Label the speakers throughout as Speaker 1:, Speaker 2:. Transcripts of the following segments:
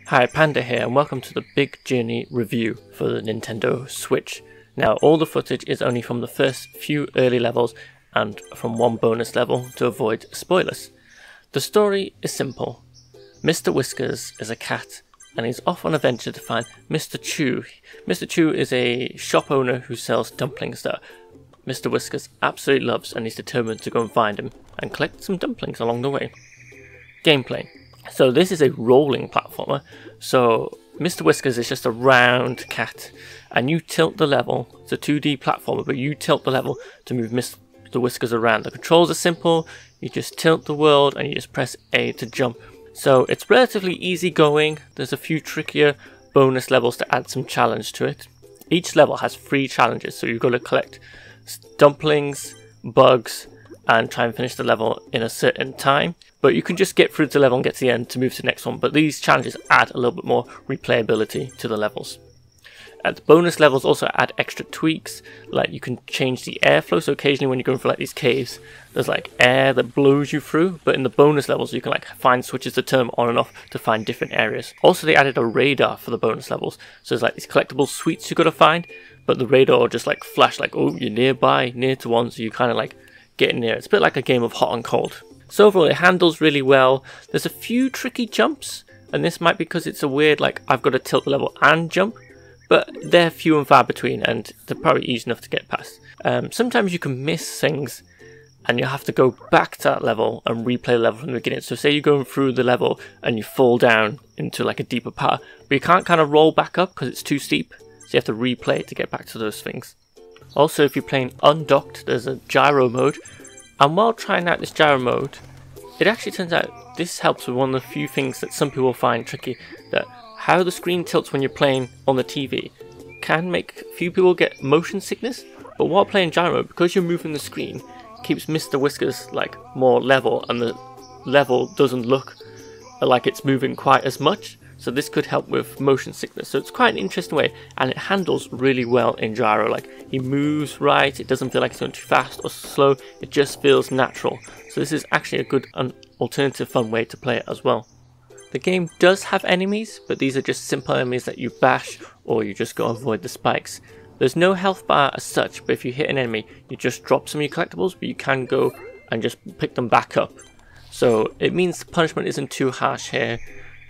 Speaker 1: Hi, Panda here, and welcome to the Big Journey review for the Nintendo Switch. Now, all the footage is only from the first few early levels and from one bonus level to avoid spoilers. The story is simple. Mr. Whiskers is a cat, and he's off on a venture to find Mr. Chew. Mr. Chew is a shop owner who sells dumplings that Mr. Whiskers absolutely loves, and he's determined to go and find him and collect some dumplings along the way. Gameplay. So this is a rolling platformer, so Mr. Whiskers is just a round cat, and you tilt the level. It's a 2D platformer, but you tilt the level to move Mr. Whiskers around. The controls are simple, you just tilt the world and you just press A to jump. So it's relatively easy going. There's a few trickier bonus levels to add some challenge to it. Each level has 3 challenges, so you've got to collect dumplings, bugs, and try and finish the level in a certain time. But you can just get through the level and get to the end to move to the next one. But these challenges add a little bit more replayability to the levels. The bonus levels also add extra tweaks, like you can change the airflow. So occasionally when you're going for like these caves, there's like air that blows you through. But in the bonus levels, you can like find switches to turn on and off to find different areas. Also, they added a radar for the bonus levels. So there's like these collectible sweets you got to find, but the radar will just like flash like, oh, you're nearby, near to one. So you kind of like get near. It's a bit like a game of hot and cold. So overall, it handles really well. There's a few tricky jumps, and this might be because it's a weird, like, I've got to tilt the level and jump, but they're few and far between, and they're probably easy enough to get past. Sometimes you can miss things, and you have to go back to that level and replay the level from the beginning. So say you're going through the level, and you fall down into, like, a deeper part, but you can't kind of roll back up because it's too steep, so you have to replay it to get back to those things. Also, if you're playing undocked, there's a gyro mode. And while trying out this gyro mode, it actually turns out this helps with one of the few things that some people find tricky, that how the screen tilts when you're playing on the TV can make few people get motion sickness, but while playing gyro mode, because you're moving the screen, keeps Mr. Whiskers like more level, and the level doesn't look like it's moving quite as much. So this could help with motion sickness. So it's quite an interesting way, and it handles really well in gyro. Like, he moves right, it doesn't feel like it's going too fast or slow, it just feels natural. So this is actually a good alternative fun way to play it as well. The game does have enemies, but these are just simple enemies that you bash, or you just go and avoid the spikes. There's no health bar as such, but if you hit an enemy, you just drop some of your collectibles, but you can go and just pick them back up. So it means the punishment isn't too harsh here.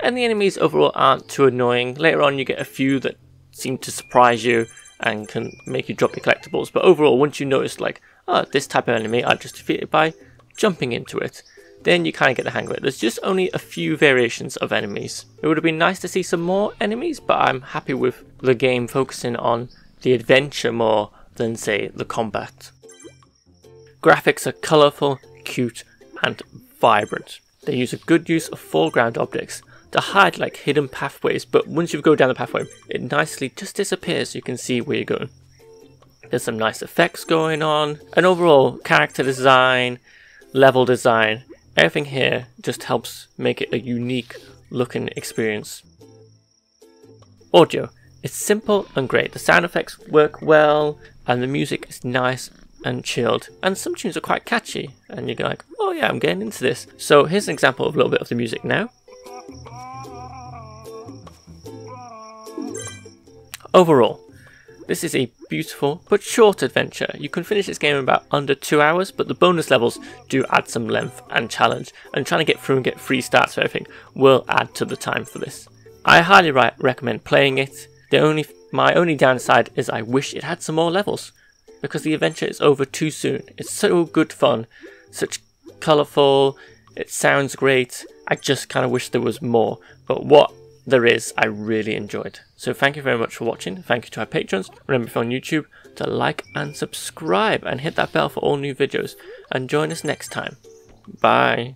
Speaker 1: And the enemies overall aren't too annoying. Later on you get a few that seem to surprise you and can make you drop your collectibles. But overall, once you notice like, oh, this type of enemy I just defeated by jumping into it, then you kind of get the hang of it. There's just only a few variations of enemies. It would have been nice to see some more enemies, but I'm happy with the game focusing on the adventure more than, say, the combat. Graphics are colourful, cute, and vibrant. They use a good use of foreground objects to hide like hidden pathways, but once you go down the pathway, it nicely just disappears so you can see where you're going. There's some nice effects going on, and overall character design, level design, everything here just helps make it a unique looking experience. Audio. It's simple and great. The sound effects work well, and the music is nice and chilled, and some tunes are quite catchy, and you're like, oh yeah, I'm getting into this. So here's an example of a little bit of the music now. Overall, this is a beautiful but short adventure. You can finish this game in about under 2 hours, but the bonus levels do add some length and challenge, and trying to get through and get 3 starts for everything will add to the time for this. I highly recommend playing it. My only downside is I wish it had some more levels, because the adventure is over too soon. It's so good fun, such colourful, it sounds great. I just kind of wish there was more, but what there is, I really enjoyed. So thank you very much for watching. Thank you to our patrons. Remember, if you're on YouTube, to like and subscribe and hit that bell for all new videos, and join us next time. Bye.